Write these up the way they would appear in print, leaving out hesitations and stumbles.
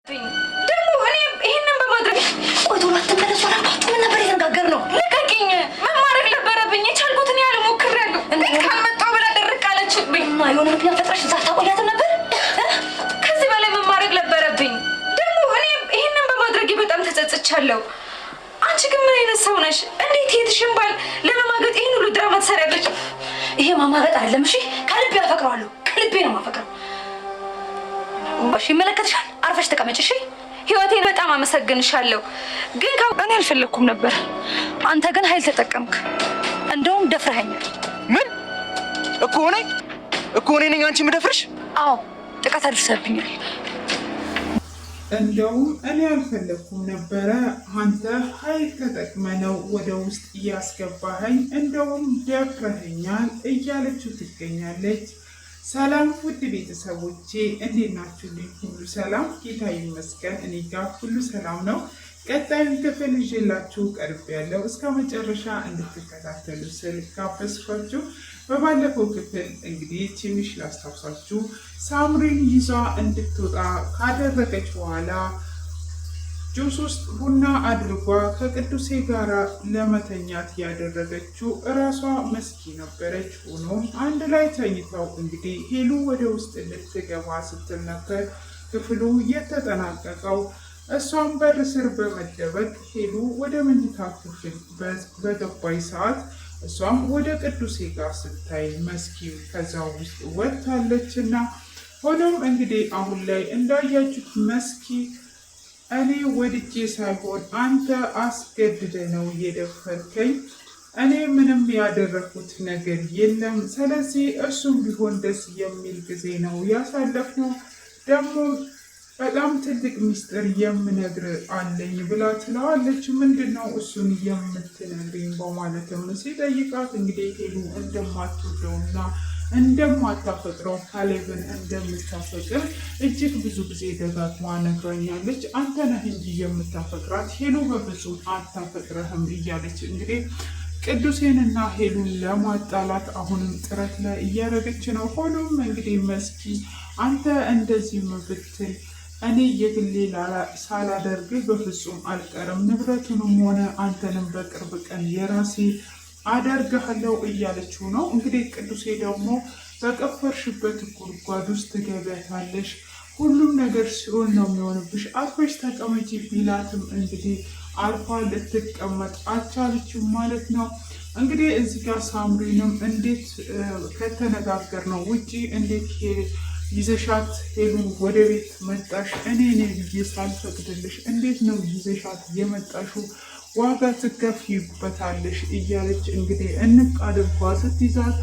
ደግሞ እኔ ይሄንን በማድረግ ቆይቶ ማተመለስ ወራባችሁ ምን ነበር የተነጋገርነው? ልቀቂኝ። መማረግ ነበረብኝ። የቻልኩትን ያህል ሞክሬያለሁ። እንዴት ካልመጣሁ ብላ ድርቅ አለችብኝ። የሆነ ምክንያት ፈጥረሽ እዛ ታቆያትም ነበር። ከዚህ በላይ መማረግ ነበረብኝ። ደግሞ እኔ ይሄንን በማድረጌ በጣም ተጸጽቻለሁ። አንቺ ግን ምን አይነት ሰው ነሽ? እንዴት የትሽን ባል ለመማገጥ ይሄን ሁሉ ድራማ ትሰሪያለሽ? ይሄ ማማገጥ አይደለም። እሺ ከልቤ አፈቅረዋለሁ። ከልቤ ነው የማፈቅረው። እሺ ይመለከትሻል። አርፈሽ ተቀመጭ። እሺ ህይወቴን በጣም አመሰግንሻለሁ። ግን እኔ አልፈለኩም ነበር። አንተ ግን ኃይል ተጠቀምክ። እንደውም ደፍረኸኛል። ምን እኮ እኔ ነኝ አንቺ የምደፍርሽ? አዎ ጥቃት አድርሰብኛል። እንደውም እኔ አልፈለኩም ነበረ። አንተ ኃይል ተጠቅመህ ነው ወደ ውስጥ እያስገባኸኝ። እንደውም ደፍረኸኛል እያለችው ትገኛለች። ሰላም ውድ ቤተሰቦቼ እንዴት ናችሁ? ሁሉ ሰላም? ጌታ ይመስገን እኔ ጋር ሁሉ ሰላም ነው። ቀጣዩን ክፍል ይዤላችሁ ቀርቤያለሁ። እስከ መጨረሻ እንድትከታተሉ ስል ጋበዝኳችሁ። በባለፈው ክፍል እንግዲህ ትንሽ ላስታውሳችሁ፣ ሳምሪን ይዛ እንድትወጣ ካደረገች በኋላ ጁስ ውስጥ ቡና አድርጓ ከቅዱሴ ጋር ለመተኛት ያደረገችው እራሷ መስኪ ነበረች። ሆኖም አንድ ላይ ተኝተው እንግዲህ ሄሉ ወደ ውስጥ ልትገባ ስትል ነበር ክፍሉ የተጠናቀቀው። እሷም በር ስር በመደበቅ ሄሉ ወደ መኝታ ክፍል በገባች ሰዓት እሷም ወደ ቅዱሴ ጋር ስታይ መስኪ ከዛው ውስጥ ወጥታለች እና ሆኖም እንግዲህ አሁን ላይ እንዳያችሁት መስኪ እኔ ወድጄ ሳይሆን አንተ አስገድደ ነው የደፈርከኝ። እኔ ምንም ያደረኩት ነገር የለም። ስለዚህ እሱም ቢሆን ደስ የሚል ጊዜ ነው ያሳለፍነው። ደግሞ በጣም ትልቅ ሚስጥር የምነግር አለኝ ብላ ትለዋለች። ምንድነው እሱን የምትነግሪኝ በማለትም ሲጠይቃት እንግዲህ ሄሉ እንደማትወደውና እንደማታፈቅረው ካሌብን እንደምታፈቅር እጅግ ብዙ ጊዜ ደጋግማ ነግራኛለች። አንተ ነህ እንጂ የምታፈቅራት ሄሉ በፍጹም አታፈቅረህም እያለች እንግዲህ ቅዱሴንና ሄሉን ለማጣላት አሁንም ጥረት ላይ እያደረገች ነው። ሆኖም እንግዲህ መስኪ አንተ እንደዚህ ብትል እኔ የግሌ ሳላደርግህ በፍጹም አልቀርም፣ ንብረቱንም ሆነ አንተንም በቅርብ ቀን የራሴ አደርግሃለሁ እያለችው ነው። እንግዲህ ቅዱሴ ደግሞ በቀፈርሽበት ጉድጓድ ውስጥ ትገቢያታለሽ፣ ሁሉም ነገር ሲሆን ነው የሚሆንብሽ፣ አርፈሽ ተቀመጪ ቢላትም እንግዲህ አርፋ ልትቀመጥ አልቻለችም ማለት ነው። እንግዲህ እዚህ ጋር ሳምሪንም እንዴት ከተነጋገር ነው ውጪ እንዴት ይዘሻት ሄሉን ወደ ቤት መጣሽ? እኔ ብዬ ሳልፈቅድልሽ እንዴት ነው ይዘሻት የመጣሽው? ዋጋ ትከፍይበታለሽ እያለች እንግዲህ እንቅ አድርጓ ስትይዛት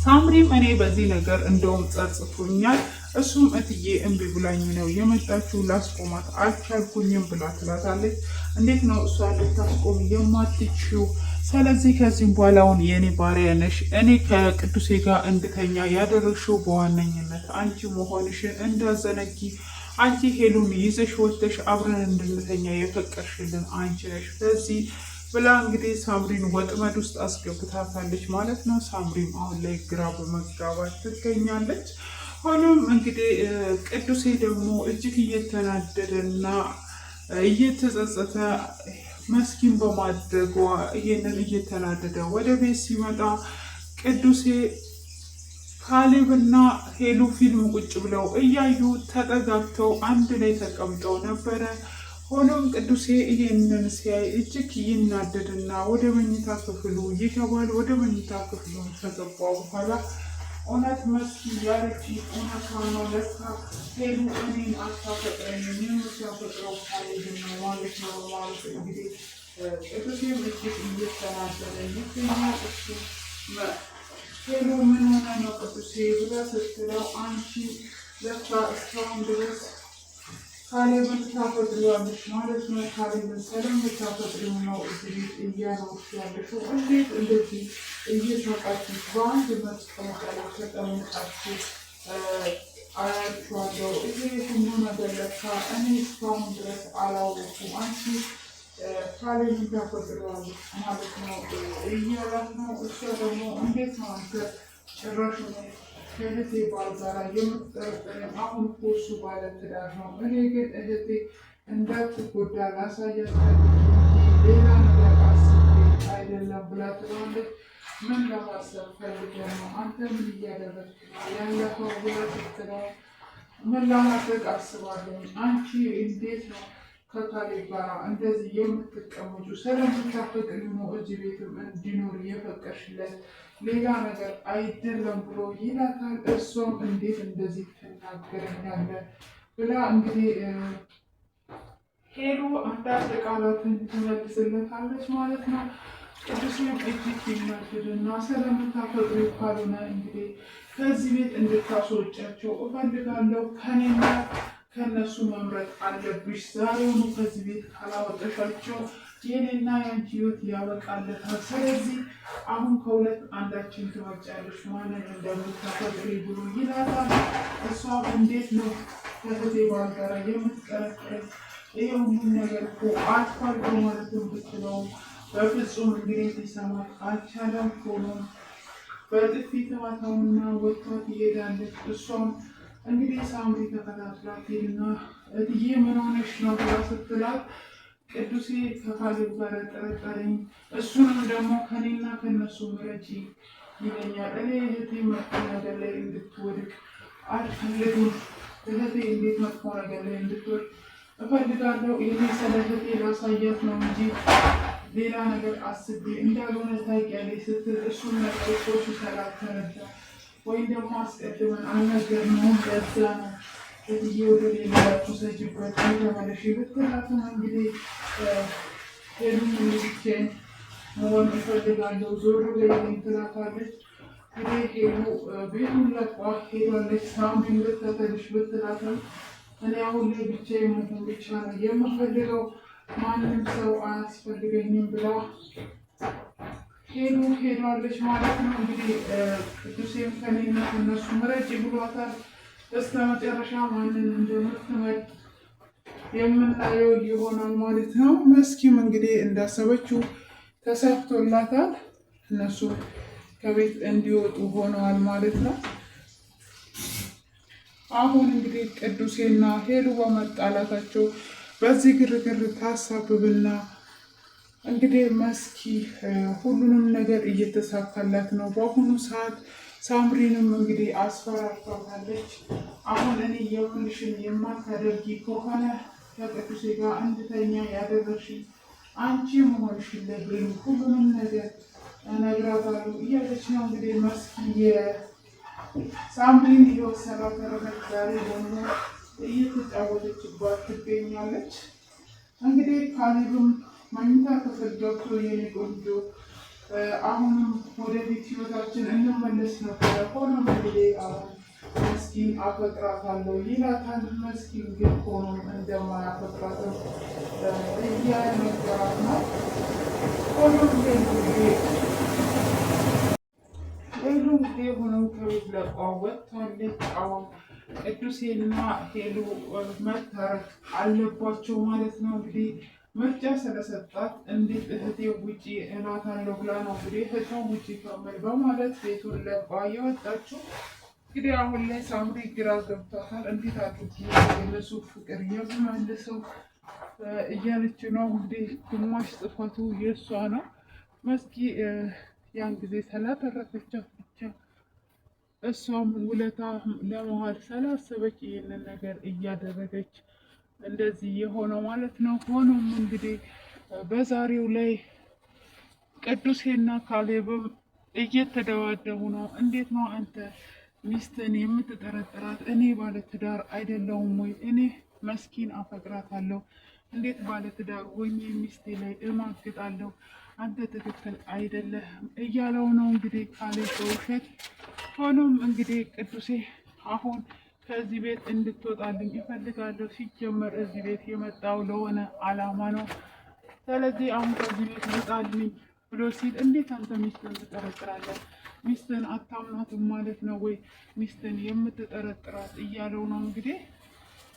ሳምሪም እኔ በዚህ ነገር እንደውም ጸጽቶኛል፣ እሱም እትዬ እምቢ ብላኝ ነው የመጣችው፣ ላስቆማት አልቻልኩኝም ብላ ትላታለች። እንዴት ነው እሷ ልታስቆም የማትችው? ስለዚህ ከዚህም በኋላውን የእኔ ባሪያ ነሽ። እኔ ከቅዱሴ ጋር እንድተኛ ያደረግሽው በዋነኝነት አንቺ መሆንሽን እንዳዘነጊ፣ አንቺ ሄሉን ይዘሽ ወጥተሽ አብረን እንድንተኛ የፈቀድሽልን አንቺ ነሽ። በዚህ ብላ እንግዲህ ሳምሪን ወጥመድ ውስጥ አስገብታታለች ማለት ነው። ሳምሪም አሁን ላይ ግራ በመጋባት ትገኛለች። ሆኖም እንግዲህ ቅዱሴ ደግሞ እጅግ እየተናደደና እየተጸጸተ መስኪን በማድረጓ ይህንን እየተናደደ ወደ ቤት ሲመጣ ቅዱሴ ካሌብና ሄሉ ፊልም ቁጭ ብለው እያዩ ተጠጋግተው አንድ ላይ ተቀምጠው ነበረ። ሆኖም ቅዱሴ ይህንን ሲያይ እጅግ ይናደድና ወደ መኝታ ክፍሉ ይገባል። ወደ መኝታ ክፍሉ ከገባ በኋላ እውነት መስኪ ያለች እውነት ነው፣ ለካ ሄሉ እኔን አታፈቅረኝም፣ የምታፈቅረው ካሌብን ነው ማለት ነው ማለት እንግዲህ ቅዱሴም እጅግ እየተናደደ ይገኛል። እሱ ሄሉ ምን ሆነ ነው ቅዱሴ ብላ ስትለው አንቺ ለካ እስካሁን ድረስ ካሌብን ታፈቅሪዋለሽ ማለት ነው። ካሌብን ስለምታፈቅሪው ነው እዚህ ቤት እያኖርሽ ያለሽው። እንዴት እንደዚህ እየሳቃችሁ በአንድ መቀመጫ ላይ ተቀምጣችሁ አያችኋለሁ። እዚህ ሁሉ ነገር ለካ እኔ እስካሁን ድረስ አላወኩም። አንቺ ካሌብን ታፈቅሪዋለሽ ማለት ነው እያላት ነው። እሷ ደግሞ እንዴት ነው አንተ ጭራሽ ከእህቴ ባል ጋር የምትጠረጠረኝ አሁን እኮ እሱ ባለትዳር ነው። እኔ ግን እህቴ እንዳትጎዳ ላሳያት ሌላ ነገር አስቤ አይደለም ብላ ትላለች። ምን ለማሰብ ፈልገህ ነው? አንተ ምን እያደረግክ ነው ያለኸው ብላ ስትለው ምን ለማድረግ አስባለሁ። አንቺ እንዴት ነው ከካሌብ ጋር እንደዚህ የምትቀመጩ? ስለምታፈቅሪ ነው እዚህ ቤትም እንዲኖር የፈቀድሽለት ሌላ ነገር አይደለም ብሎ ይላታል። እሷም እንዴት እንደዚህ ትናገረኛለህ ብላ እንግዲህ ሄሉ አንዳንድ ቃላትን ትመልስለታለች ማለት ነው። ቅዱስም እጅግ ይናደድና ስለምታፈቅሪ ካልሆነ እንግዲህ ከዚህ ቤት እንድታስወጫቸው እፈልጋለሁ። ከኔና ከነሱ መምረጥ አለብሽ። ዛሬውኑ ከዚህ ቤት ካላወጣሻቸው የኔና የአንቺ ህይወት ያበቃለታል። ስለዚህ አሁን ከሁለት አንዳችን ትመርጫለሽ፣ ማንን እንደምታፈቅሪ ብሎ ይላታል። እሷም እንዴት ነው ከእህቴ ባል ጋር የምትቀረቅረኝ? ይህ ሁሉም ነገር እኮ አልፏል በማለትም ብትለውም በፍጹም እንግዲህ ሊሰማት አልቻለም። ሆኖም በጥፊ ተማታውና ወጥታ ትሄዳለች። እሷም እንግዲህ ሳምሪ ተከታትላት ሄድና እትዬ ምን ሆነሽ ነው ብላ ስትላት ቅዱሴ ከካሌብ ጋር ጠረጠረኝ፣ እሱንም ደግሞ ከኔና ከነሱ ምረጪ ይለኛል። እኔ እህቴ መጥፎ ነገር ላይ እንድትወድቅ አልፈልግም። እህቴ እንዴት መጥፎ ነገር ላይ እንድትወድቅ እፈልጋለሁ? ይሄ ስለ እህቴ ላሳያት ነው እንጂ ሌላ ነገር አስቤ እንዳልሆነ ታውቂያለሽ ስትል እሱን ነጥቆ ሲሰራት ተረዳ። ወይም ደግሞ አስቀድመን አልነገርነውም ለዛ ነው እትዬ ወደ ሌላ ውሰጂበት ተመለሽ ብትላትም እንግዲህ ሄሉም ብቻዬን መሆን እፈልጋለሁ ዞር በይልኝ ትላታለች። እንግዲህ ሄሉ ቤቱን ለቋ ሄዳለች። ሳምሪን ልትተልሽ ብትላትም እኔ አሁን ላይ ብቻዬን መሆን ብቻ ነው የምፈልገው፣ ማንም ሰው አያስፈልገኝም ብላ ሄሉ ሄዳለች ማለት ነው። እንግዲህ ቅዱሴም ከኔና እነሱ ምረጭ ብሏታል። እስከ መጨረሻ ማንን እንደምትመርጥ የምናየው ይሆናል ማለት ነው። መስኪም እንግዲህ እንዳሰበችው ተሳክቶላታል። እነሱ ከቤት እንዲወጡ ሆነዋል ማለት ነው። አሁን እንግዲህ ቅዱሴና ሄሉ በመጣላታቸው በዚህ ግርግር ታሳብብና እንግዲህ መስኪ ሁሉንም ነገር እየተሳካላት ነው። በአሁኑ ሰዓት ሳምሪንም እንግዲህ አስፈራርታታለች። አሁን እኔ የምልሽን የማታደርጊ ከሆነ ከቅዱሴ ጋር እንድተኛ ያደረግሽኝ አንቺ መሆንሽን ለሄሉ ሁሉንም ነገር እነግራታለሁ እያለች ነው። እንግዲህ መስኪ ሳምሪን እየወሰራ ተረመች ዛሬ ደግሞ እየተጫወተችባት ትገኛለች። እንግዲህ ካሌብም መኝታ ክፍል ገብቶ የኔ ቆንጆ አሁንም ወደፊት ህይወታችን እንመለስ ነበረ፣ ሆኖም እንግዲህ አሁን መስኪን አፈቅራታለሁ ይላታል። መስኪን ግን ሆኖም እንደማያፈቅራትም እያነገራት ነው። ሆኖም ግን ሄሉ እንግዲህ ሆነው ከቤት ለቋ ወጥታለች። አሁን ቅዱሴና ሄሉ መታረቅ አለባቸው ማለት ነው። እንግዲህ ምርጫ ስለሰጣት እንዴት እህቴ ውጪ እላታለሁ ብላ ነው እንግዲህ እህቷ ውጪ ከመል በማለት ቤቱን ለቋ የወጣችው። እንግዲህ አሁን ላይ ሳምሪ ግራ ገብቷታል። እንዴት አድርጊ የነሱ ፍቅር የምመልሰው እያለች ነው። እንግዲህ ግማሽ ጥፋቱ የእሷ ነው። መስኪ ያን ጊዜ ስላተረፈቻት ብቻ እሷም ውለታ ለመዋል ስላሰበች ይህንን ነገር እያደረገች እንደዚህ የሆነው ማለት ነው። ሆኖም እንግዲህ በዛሬው ላይ ቅዱሴና ካሌብም እየተደባደቡ ነው። እንዴት ነው አንተ ሚስትን የምትጠረጥራት? እኔ ባለትዳር አይደለሁም ወይ? እኔ መስኪን አፈቅራታለሁ። እንዴት ባለትዳር ሆኜ ሚስቴ ላይ እማግጣለሁ? አንተ ትክክል አይደለህም እያለው ነው እንግዲህ ካሌብ በውሸት። ሆኖም እንግዲህ ቅዱሴ አሁን ከዚህ ቤት እንድትወጣልኝ ይፈልጋለሁ። ሲጀመር እዚህ ቤት የመጣው ለሆነ አላማ ነው። ስለዚህ አሁን ከዚህ ቤት ውጣልኝ ብሎ ሲል እንዴት አንተ ሚስትን ትጠረጥራለህ? ሚስትን አታምናትም ማለት ነው ወይ ሚስትን የምትጠረጥራት እያለው ነው እንግዲህ።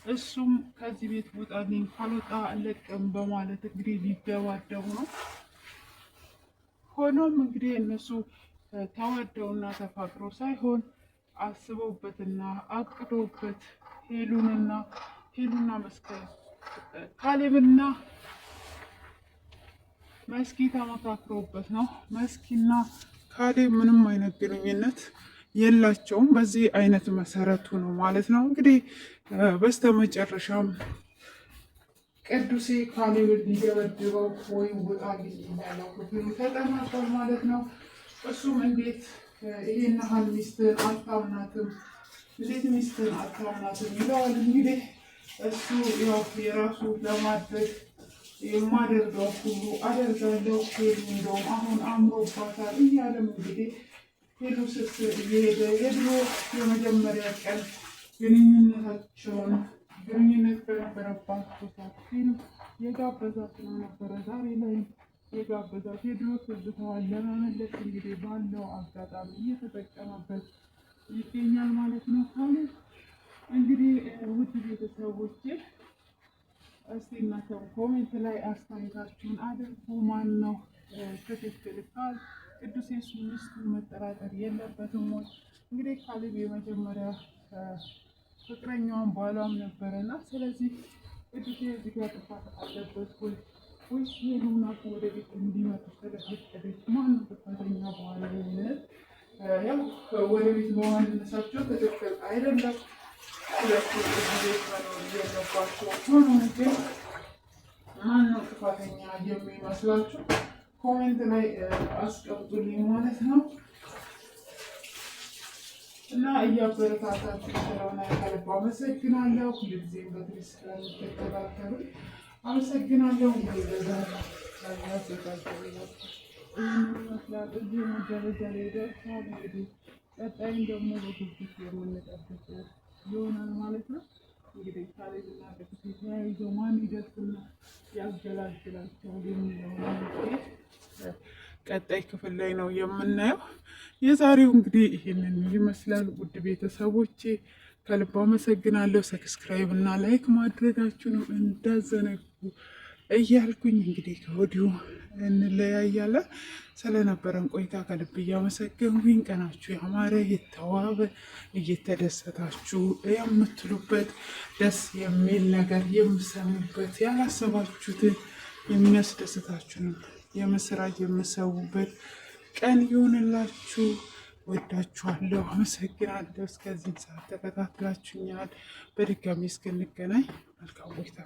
እሱም ከዚህ ቤት ውጣልኝ ካልወጣ አለቅም በማለት እንግዲህ ሊደባደቡ ነው። ሆኖም እንግዲህ እነሱ ተዋደውና ተፋቅረው ሳይሆን አስበውበትና አቅደውበት ሄሉና ካሌብና መስኪ ተመካክረውበት ነው። መስኪና ካሌብ ምንም አይነት ግንኙነት የላቸውም። በዚህ አይነት መሰረቱ ነው ማለት ነው። እንግዲህ በስተመጨረሻም ቅዱሴ ካሌብን ሊደበድበው ወይም ውጣልኝ እንዳለው ክፍሉ ተጠናቷል ማለት ነው። እሱም እንዴት ይሄን ያህል ሚስትን አታምናትም፣ እንዴት ሚስትን አታምናትም ይለዋል። እንግዲህ እሱ ያው የራሱ ለማድረግ የማደርገው ሁሉ አደርጋለሁ፣ ሄሉ እንደውም አሁን አምሮባታል እያለም እንግዲህ ሄሉ ስስር እየሄደ የድሮ የመጀመሪያ ቀን ግንኙነት በነበረባቸው ሰዓት ሄሉ የጋበዛት ነው ነበረ። ዛሬ ላይ የጋበዛት የድሮ ትዝታዋን ለመመለስ እንግዲህ ባለው አጋጣሚ እየተጠቀመበት ይገኛል ማለት ነው። ካሌብ እንግዲህ ውድ ቤተሰቦቼ እስቲ እናንተ ኮሜንት ላይ አስተያየታችሁን አድርጉ። ማን ነው ትክክል? ቅዱሴ ሚስቱን መጠራጠር የለበትም ወይ? እንግዲህ ካሌብ የመጀመሪያ ፍቅረኛዋን ባሏም ነበረና ስለዚህ ቅዱሴ እዚህ ጋር ጥፋት አለበት ወይ ወይስ ሄሉና ወደ ቤት እንዲመጡ ስለፈቀደች ማነው ጥፋተኛ? በኋላነት ያው ወደ ቤት በማንነሳቸው ትክክል አይደለም። ሁለቱ ቤት መኖር የለባቸው ሆኖ ግን ማነው ጥፋተኛ የሚመስላችሁ? ኮሜንት ላይ አስቀምጡልኝ ማለት ነው። እና እያበረታታችሁ ስለሆነ ከልብ አመሰግናለሁ። ሁልጊዜም በትዕግስት ስለምትከታተሉ አመሰግናለሁ። ይመስላል እዚህ ደረጃ ላይ ደርሷል። እንግዲህ ቀጣይም ደግሞ በጉጉት የምንጠብቅ ይሆናል ማለት ነው። እንግዲህ ካሌብና ቅዱሴ ተያይዘው ማን ይደርስና ያገላግላቸዋል የሚለው ቀጣይ ክፍል ላይ ነው የምናየው። የዛሬው እንግዲህ ይህንን ይመስላል። ውድ ቤተሰቦቼ ከልብ አመሰግናለሁ። ሰብስክራይብ እና ላይክ ማድረጋችሁንም እንዳዘነጉ እያልኩኝ እንግዲህ ከወዲሁ እንለያያለን። ስለነበረን ቆይታ ከልብ እያመሰገንኩኝ ቀናችሁ ያማረ የተዋበ እየተደሰታችሁ የምትሉበት ደስ የሚል ነገር የምሰሙበት ያላሰባችሁትን የሚያስደስታችሁን የምስራች የምሰውበት ቀን ይሁንላችሁ። ወዳችኋለሁ። አመሰግናለሁ። እስከዚህ ሰዓት ተከታትላችሁኛል። በድጋሚ እስክንገናኝ መልካም ቆይታ